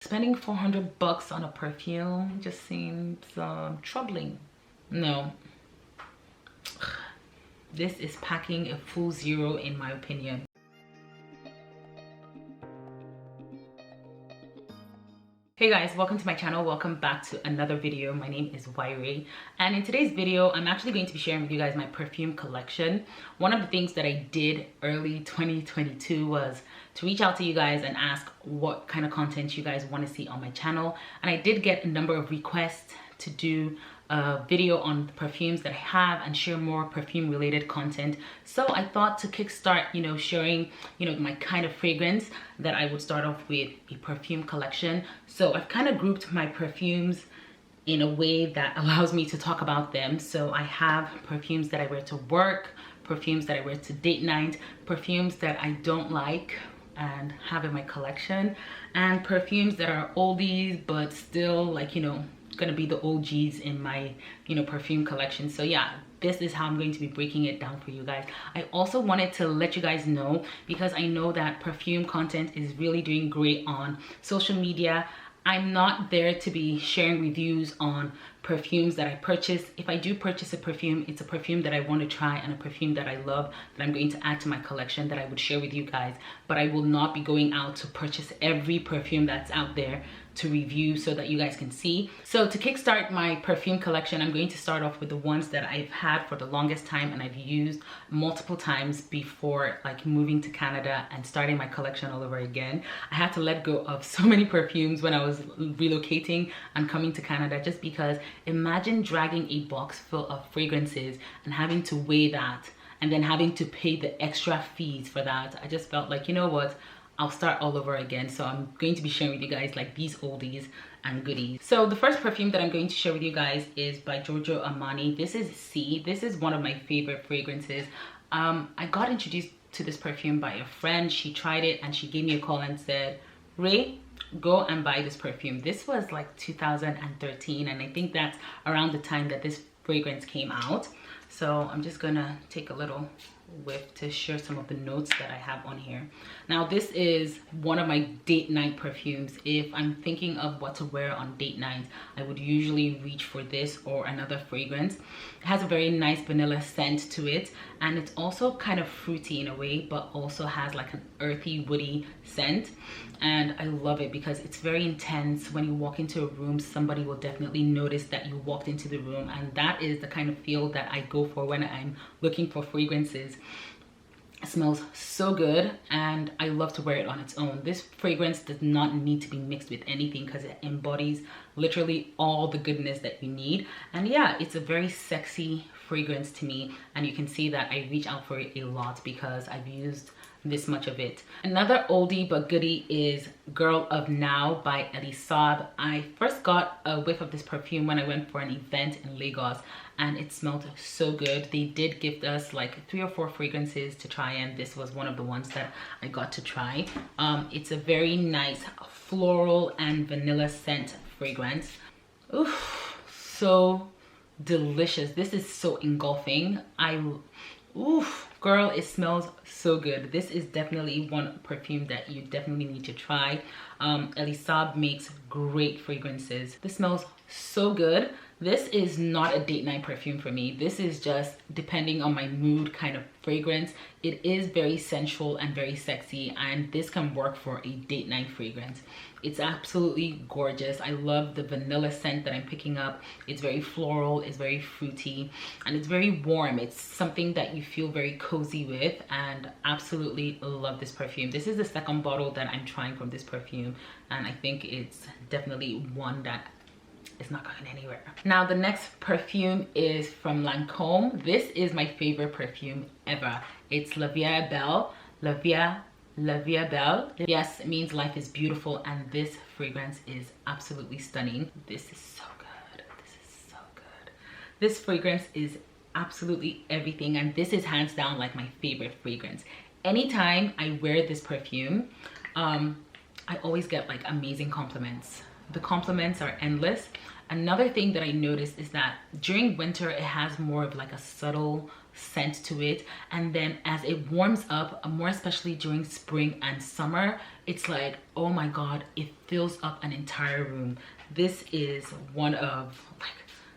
Spending 400 bucks on a perfume just seems troubling. No, this is packing a full zero in my opinion. Hey guys, welcome to my channel. Welcome back to another video. My name is Yray, and in today's video I'm actually going to be sharing with you guys my perfume collection. One of the things that I did early 2022 was to reach out to you guys and ask what kind of content you guys want to see on my channel, and I did get a number of requests to do a video on the perfumes that I have and share more perfume related content. So I thought to kickstart, sharing, my kind of fragrance, that I would start off with a perfume collection. So I've kind of grouped my perfumes in a way that allows me to talk about them. So I have perfumes that I wear to work, perfumes that I wear to date night, perfumes that I don't like and have in my collection, and perfumes that are oldies but still gonna be the OGs in my perfume collection. So yeah, this is how I'm going to be breaking it down for you guys. I also wanted to let you guys know, because I know that perfume content is really doing great on social media. I'm not there to be sharing reviews on perfumes that I purchase. If I do purchase a perfume, it's a perfume that I want to try and a perfume that I love, that I'm going to add to my collection, that I would share with you guys. But I will not be going out to purchase every perfume that's out there to review so that you guys can see. So to kickstart my perfume collection, I'm going to start off with the ones that I've had for the longest time and I've used multiple times before moving to Canada and starting my collection all over again. I had to let go of so many perfumes when I was relocating and coming to Canada, just because imagine dragging a box full of fragrances and having to weigh that and then having to pay the extra fees for that. I just felt like, you know what, I'll start all over again. So I'm going to be sharing with you guys these oldies and goodies. So the first perfume that I'm going to share with you guys is by Giorgio Armani. This is C. This is one of my favorite fragrances. I got introduced to this perfume by a friend. She tried it and she gave me a call and said, Ray, go and buy this perfume. This was like 2013, and I think that's around the time that this fragrance came out. So I'm just gonna take a little whiff to share some of the notes that I have on here. Now this is one of my date night perfumes. If I'm thinking of what to wear on date night, I would usually reach for this or another fragrance. It has a very nice vanilla scent to it, and it's also kind of fruity in a way, but also has like an earthy, woody scent. And I love it because it's very intense. When you walk into a room, somebody will definitely notice that you walked into the room, and that is the kind of feel that I go for when I'm looking for fragrances. It smells so good and I love to wear it on its own. This fragrance does not need to be mixed with anything because it embodies literally all the goodness that you need. And yeah, it's a very sexy fragrance to me, and you can see that I reach out for it a lot because I've used this much of it. Another oldie but goodie is Girl of Now by Elie Saab. I first got a whiff of this perfume when I went for an event in Lagos, and it smelled so good. They did gift us like 3 or 4 fragrances to try, and this was one of the ones that I got to try. It's a very nice floral and vanilla scent fragrance. Oof, so delicious. This is so engulfing. Girl, it smells so good. This is definitely one perfume that you definitely need to try. Elie Saab makes great fragrances. This smells so good. This is not a date night perfume for me. This is just depending on my mood kind of fragrance. It is very sensual and very sexy, and this can work for a date night fragrance. It's absolutely gorgeous. I love the vanilla scent that I'm picking up. It's very floral, it's very fruity, and it's very warm. It's something that you feel very cozy with, and absolutely love this perfume. This is the second bottle that I'm trying from this perfume, and I think it's definitely one that is not going anywhere. Now the next perfume is from Lancome. This is my favorite perfume ever. It's La Vie Belle. La Vie Belle. Yes, it means life is beautiful, and this fragrance is absolutely stunning. This is so good. This is so good. This fragrance is absolutely everything, and this is hands down like my favorite fragrance. Anytime I wear this perfume, I always get like amazing compliments. The compliments are endless. Another thing that I noticed is that during winter it has more of like a subtle scent to it, and then as it warms up, more especially during spring and summer, it's like, oh my god, it fills up an entire room. This is one of, like,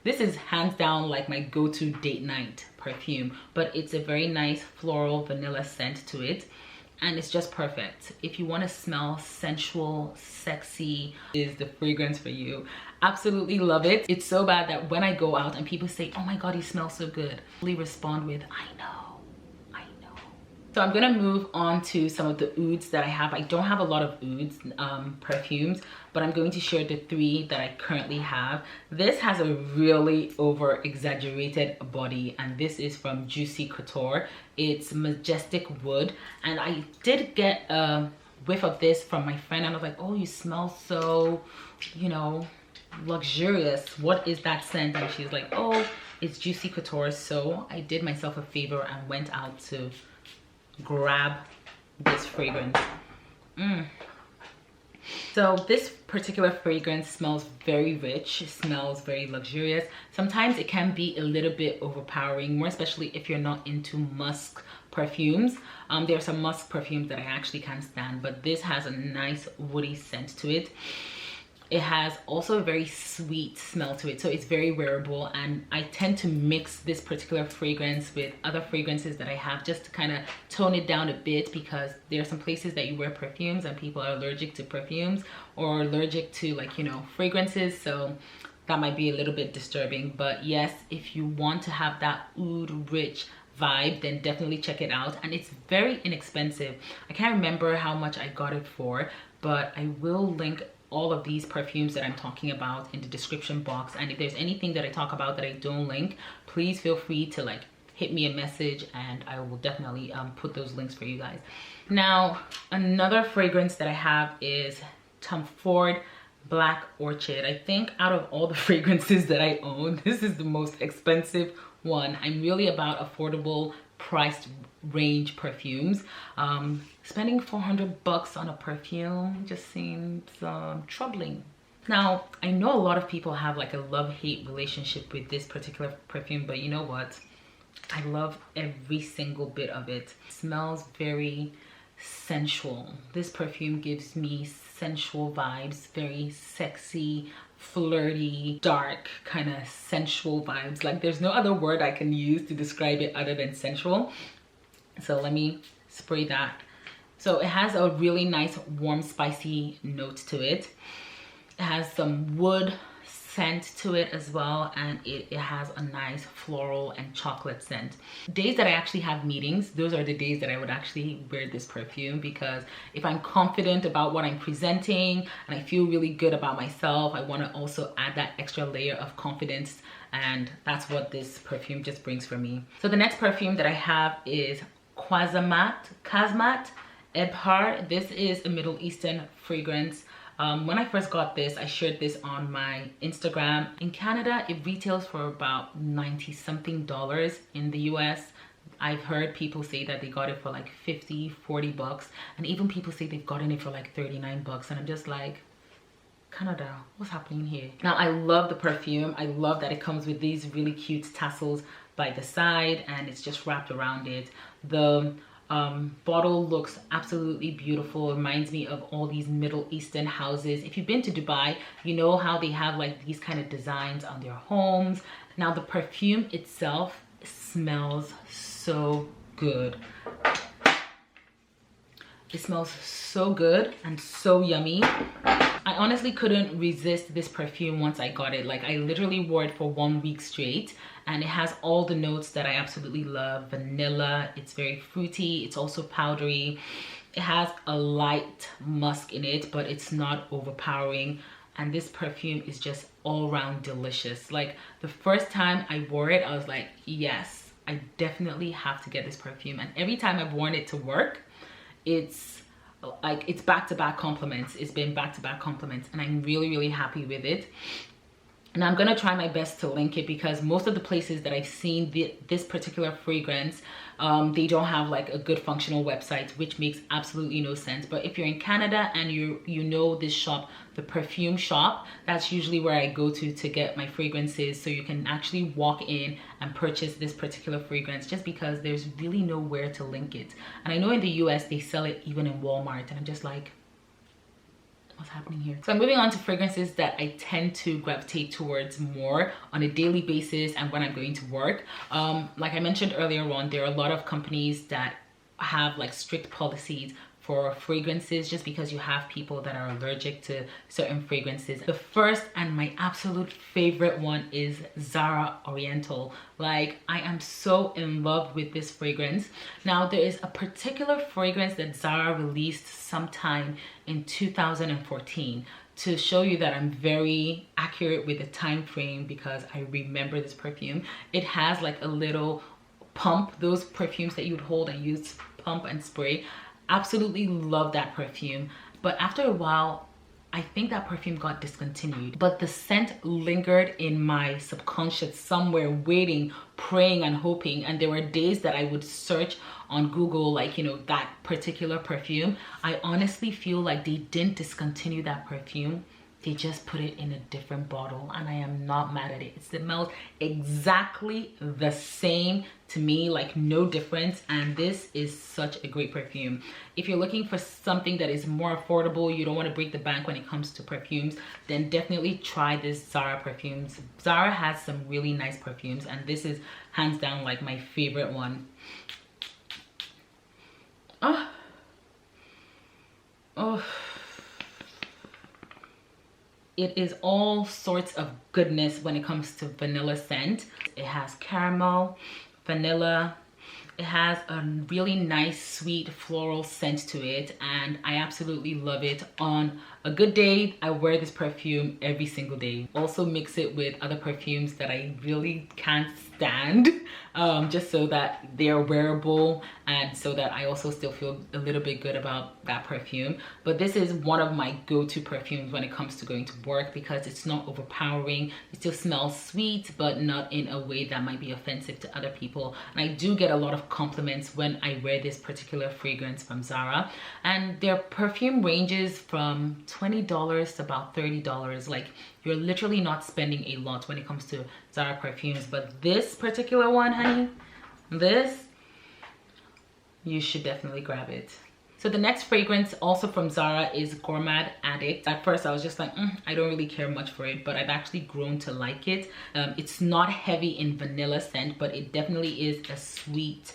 this is hands down like my go-to date night perfume, but it's a very nice floral vanilla scent to it, and it's just perfect. If you want to smell sensual, sexy, is the fragrance for you. Absolutely love it. It's so bad that when I go out and people say, oh my god, you smell so good, I respond with, I know. So I'm gonna move on to some of the ouds that I have. I don't have a lot of ouds perfumes, but I'm going to share the 3 that I currently have. This has a really over exaggerated body, and this is from Juicy Couture. It's Majestic Wood, and I did get a whiff of this from my friend, and I was like, oh, you smell so, you know, luxurious. What is that scent? And she's like, oh, it's Juicy Couture. So I did myself a favor and went out to grab this fragrance. So this particular fragrance smells very rich. It smells very luxurious. Sometimes it can be a little bit overpowering, more especially if you're not into musk perfumes. There are some musk perfumes that I actually can't stand, but this has a nice woody scent to it. It has also a very sweet smell to it, so it's very wearable, and I tend to mix this particular fragrance with other fragrances that I have just to kind of tone it down a bit, because there are some places that you wear perfumes and people are allergic to perfumes or allergic to, like, you know, fragrances, so that might be a little bit disturbing. But yes, if you want to have that oud rich vibe, then definitely check it out. And it's very inexpensive. I can't remember how much I got it for, but I will link all of these perfumes that I'm talking about in the description box, and if there's anything that I talk about that I don't link, please feel free to like hit me a message and I will definitely put those links for you guys. Now, another fragrance that I have is Tom Ford Black Orchid. I think out of all the fragrances that I own, this is the most expensive one. I'm really about affordable priced range perfumes. Spending 400 bucks on a perfume just seems troubling. Now, I know a lot of people have like a love-hate relationship with this particular perfume, but you know what? I love every single bit of it. It smells very sensual. This perfume gives me sensual vibes, very sexy, flirty, dark, kind of sensual vibes. Like, there's no other word I can use to describe it other than sensual. So let me spray that. So it has a really nice warm spicy note to it. It has some wood scent to it as well, and it has a nice floral and chocolate scent. Days that I actually have meetings, those are the days that I would actually wear this perfume, because if I'm confident about what I'm presenting and I feel really good about myself, I want to also add that extra layer of confidence, and that's what this perfume just brings for me. So the next perfume that I have is Kazmat Ebhar. This is a Middle Eastern fragrance. When I first got this, I shared this on my Instagram. In Canada, it retails for about $90 something. In the US, I've heard people say that they got it for like 50, 40 bucks. And even people say they've gotten it for like 39 bucks. And I'm just like, Canada, what's happening here? Now, I love the perfume. I love that it comes with these really cute tassels by the side, and it's just wrapped around it. The bottle looks absolutely beautiful. It reminds me of all these Middle Eastern houses. If you've been to Dubai, you know how they have like these kind of designs on their homes. Now, the perfume itself smells so good. It smells so good and so yummy. I honestly couldn't resist this perfume once I got it. Like, I literally wore it for 1 week straight, and it has all the notes that I absolutely love. Vanilla, it's very fruity, it's also powdery. It has a light musk in it, but it's not overpowering. And this perfume is just all around delicious. Like, the first time I wore it, I was like, yes, I definitely have to get this perfume. And every time I've worn it to work, it's like, it's back-to-back compliments. It's been back-to-back compliments, and I'm really, really happy with it. And I'm gonna try my best to link it, because most of the places that I've seen this particular fragrance, They don't have like a good functional website, which makes absolutely no sense. But if you're in Canada and you know this shop, the Perfume shop, that's usually where I go to get my fragrances, so you can actually walk in and purchase this particular fragrance, just because there's really nowhere to link it. And I know in the US they sell it even in Walmart, and I'm just like, what's happening here? So I'm moving on to fragrances that I tend to gravitate towards more on a daily basis and when I'm going to work. Like I mentioned earlier on, there are a lot of companies that have like strict policies for fragrances, just because you have people that are allergic to certain fragrances. The first and my absolute favorite one is Zara Oriental. Like, I am so in love with this fragrance. Now, there is a particular fragrance that Zara released sometime in 2014 to show you that I'm very accurate with the time frame, because I remember this perfume. It has like a little pump, those perfumes that you'd hold and use pump and spray. Absolutely love that perfume, but after a while I think that perfume got discontinued, but the scent lingered in my subconscious somewhere, waiting, praying and hoping. And there were days that I would search on Google, like, you know, that particular perfume. I honestly feel like they didn't discontinue that perfume, they just put it in a different bottle, and I am not mad at it. It smells exactly the same to me, like no difference, and this is such a great perfume. If you're looking for something that is more affordable, you don't want to break the bank when it comes to perfumes, then definitely try this Zara perfumes. Zara has some really nice perfumes, and this is hands down like my favorite one. It is all sorts of goodness when it comes to vanilla scent. It has caramel, vanilla. It has a really nice, sweet, floral scent to it, and I absolutely love it. On a good day, I wear this perfume every single day. Also mix it with other perfumes that I really can't stand, just so that they're wearable and so that I also still feel a little bit good about that perfume. But this is one of my go-to perfumes when it comes to going to work, because it's not overpowering. It still smells sweet, but not in a way that might be offensive to other people. And I do get a lot of compliments when I wear this particular fragrance from Zara, and their perfume ranges from $20 to about $30. Like, you're literally not spending a lot when it comes to Zara perfumes. But this particular one, honey, this, you should definitely grab it. So the next fragrance also from Zara is Gourmand Addict. At first I was just like, I don't really care much for it, but I've actually grown to like it. It's not heavy in vanilla scent, but it definitely is a sweet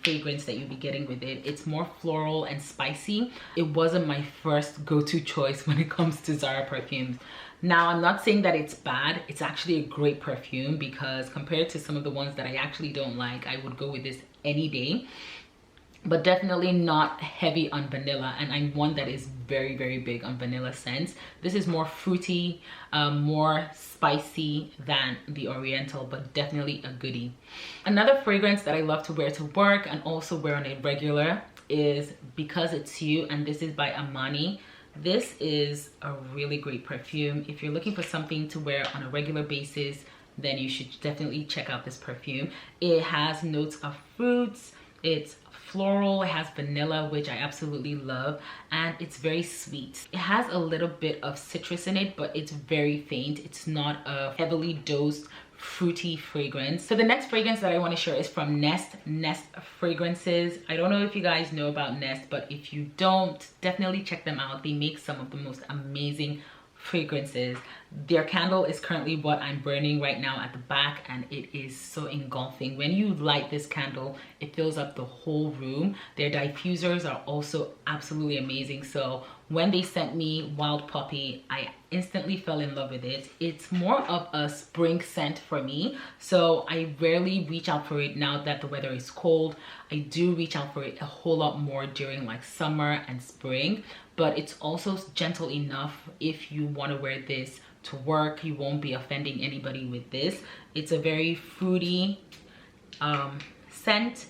fragrance that you'll be getting with it. It's more floral and spicy. It wasn't my first go-to choice when it comes to Zara perfumes. Now, I'm not saying that it's bad. It's actually a great perfume, because compared to some of the ones that I actually don't like, I would go with this any day. But definitely not heavy on vanilla, and I'm one that is very, very big on vanilla scents. This is more fruity, more spicy than the Oriental, but definitely a goodie. Another fragrance that I love to wear to work and also wear on a regular is Because It's You, and this is by Amani. This is a really great perfume. If you're looking for something to wear on a regular basis, then you should definitely check out this perfume. It has notes of fruits, it's floral, it has vanilla, which I absolutely love, and it's very sweet. It has a little bit of citrus in it, but it's very faint. It's not a heavily dosed fruity fragrance. So the next fragrance that I want to share is from Nest Fragrances. I don't know if you guys know about Nest, but if you don't, definitely check them out. They make some of the most amazing fragrances. Their candle is currently what I'm burning right now at the back, and it is so engulfing. When you light this candle, it fills up the whole room. Their diffusers are also absolutely amazing. So when they sent me Wild Poppy, I instantly fell in love with it. It's more of a spring scent for me, so I rarely reach out for it now that the weather is cold. I do reach out for it a whole lot more during like summer and spring, but it's also gentle enough. If you want to wear this to work, you won't be offending anybody with this. It's a very fruity scent.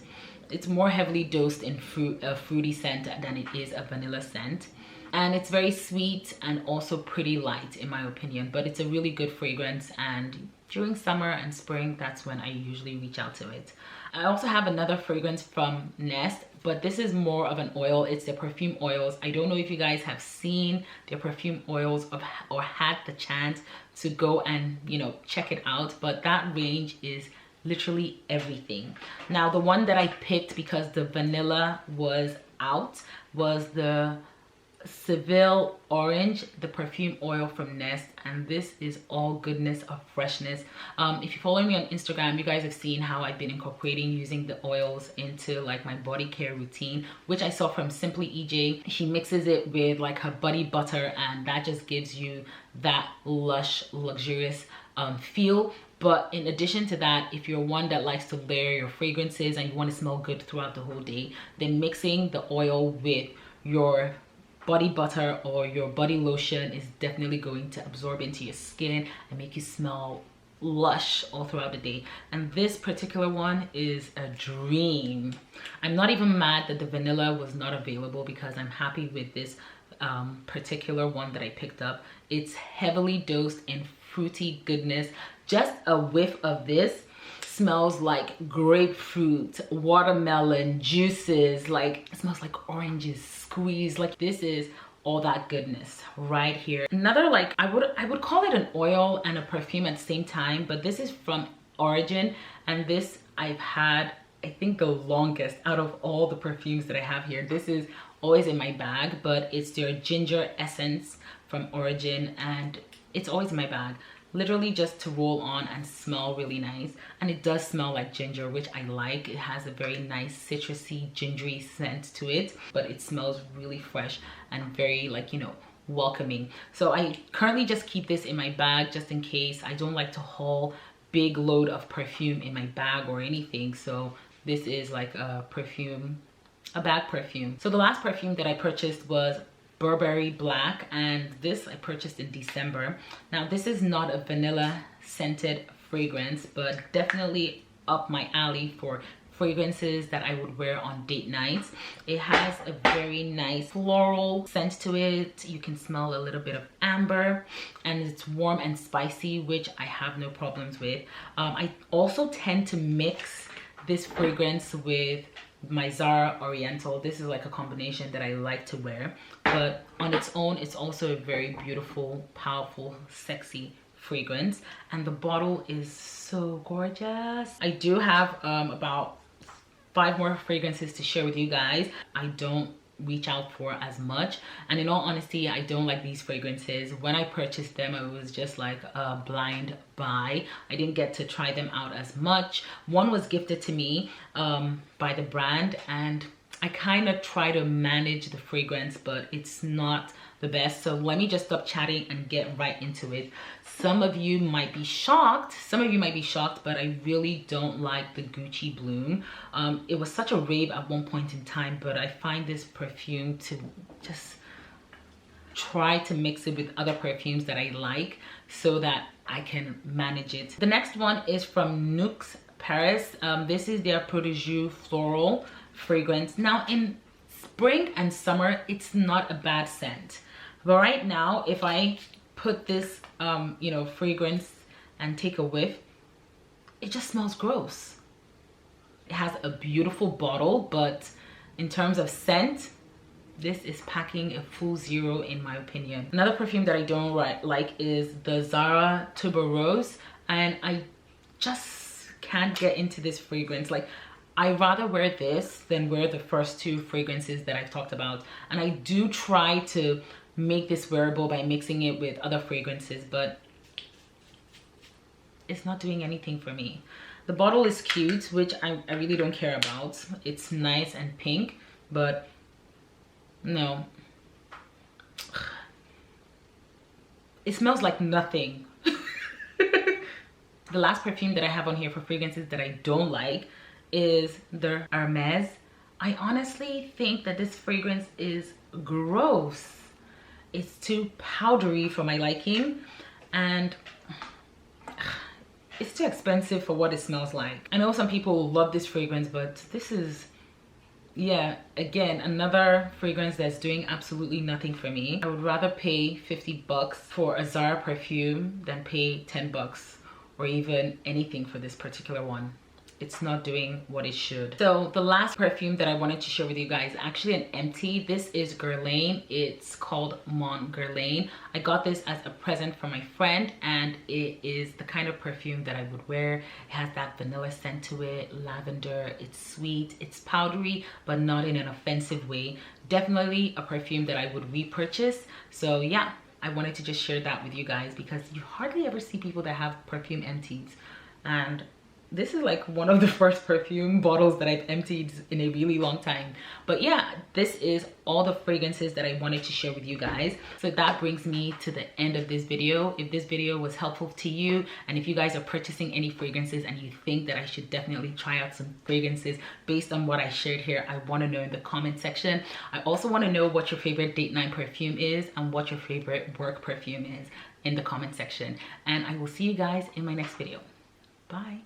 It's more heavily dosed in fruity scent than it is a vanilla scent. and it's very sweet and also pretty light in my opinion, but it's a really good fragrance, and during summer and spring, that's when I usually reach out to it. I also have another fragrance from Nest, but this is more of an oil. It's the perfume oils. I don't know if you guys have seen their perfume oils or had the chance to go and, you know, check it out, but that range is literally everything. Now, the one that I picked because the vanilla was out was the Seville Orange, the perfume oil from Nest, and this is all goodness of freshness. If you follow me on Instagram, you guys have seen how I've been incorporating using the oils into like my body care routine, which I saw from Simply EJ. She mixes it with like her body butter, and that just gives you that lush, luxurious feel. But in addition to that, if you're one that likes to layer your fragrances and you want to smell good throughout the whole day, then mixing the oil with your body butter or your body lotion is definitely going to absorb into your skin and make you smell lush all throughout the day. And this particular one is a dream. I'm not even mad that the vanilla was not available because I'm happy with this particular one that I picked up. It's heavily dosed in fruity goodness. Just a whiff of this smells like grapefruit, watermelon, juices, like it smells like oranges squeezed. Like this is all that goodness right here. Another, like I would call it an oil and a perfume at the same time, but this is from Origin, and this I've had, I think, the longest out of all the perfumes that I have here. This is always in my bag, but it's their ginger essence from Origin, and it's always in my bag, literally just to roll on and smell really nice. And it does smell like ginger, which I like. It has a very nice citrusy, gingery scent to it, but it smells really fresh and very, like, you know, welcoming. So I currently just keep this in my bag just in case. I don't like to haul big load of perfume in my bag or anything, so this is like a perfume, a bag perfume. So the last perfume that I purchased was Burberry Black, and this I purchased in December. Now, this is not a vanilla scented fragrance, but definitely up my alley for fragrances that I would wear on date nights. It has a very nice floral scent to it. You can smell a little bit of amber, and it's warm and spicy, which I have no problems with. I also tend to mix this fragrance with my Zara Oriental. This is like a combination that I like to wear, but on its own, it's also a very beautiful, powerful, sexy fragrance, and the bottle is so gorgeous. I do have about 5 more fragrances to share with you guys. I don't reach out for as much, and in all honesty, I don't like these fragrances. When I purchased them, it was just like a blind buy. I didn't get to try them out as much. One was gifted to me by the brand, and I kind of try to manage the fragrance, but it's not the best. So let me just stop chatting and get right into it. Some of you might be shocked, but I really don't like the Gucci Bloom. It was such a rave at one point in time, but I find this perfume to just try to mix it with other perfumes that I like so that I can manage it. The next one is from Nuxe Paris. This is their Protégé floral fragrance. Now, in spring and summer, it's not a bad scent, but right now, if I put this you know, fragrance and take a whiff, it just smells gross. It has a beautiful bottle, but in terms of scent, this is packing a full 0 in my opinion. Another perfume that I don't like is the Zara Tuberose, and I just can't get into this fragrance. Like, I rather wear this than wear the first 2 fragrances that I've talked about, and I do try to make this wearable by mixing it with other fragrances, but it's not doing anything for me. The bottle is cute, which I really don't care about. It's nice and pink, but no. It smells like nothing. The last perfume that I have on here for fragrances that I don't like is the Hermes. I honestly think that this fragrance is gross. It's too powdery for my liking, and it's too expensive for what it smells like. I know some people love this fragrance, but this is yeah, again, another fragrance that's doing absolutely nothing for me. I would rather pay 50 bucks for a Zara perfume than pay 10 bucks or even anything for this particular one. It's not doing what it should. So the last perfume that I wanted to share with you guys, actually an empty. This is Guerlain. It's called Mon Guerlain. I got this as a present from my friend, and it is the kind of perfume that I would wear. It has that vanilla scent to it, lavender. It's sweet, it's powdery, but not in an offensive way. Definitely a perfume that I would repurchase. So yeah, I wanted to just share that with you guys because you hardly ever see people that have perfume empties, and this is like one of the first perfume bottles that I've emptied in a really long time. But yeah, this is all the fragrances that I wanted to share with you guys. So that brings me to the end of this video. If this video was helpful to you, and if you guys are purchasing any fragrances and you think that I should definitely try out some fragrances based on what I shared here, I want to know in the comment section. I also want to know what your favorite date night perfume is and what your favorite work perfume is in the comment section. And I will see you guys in my next video. Bye.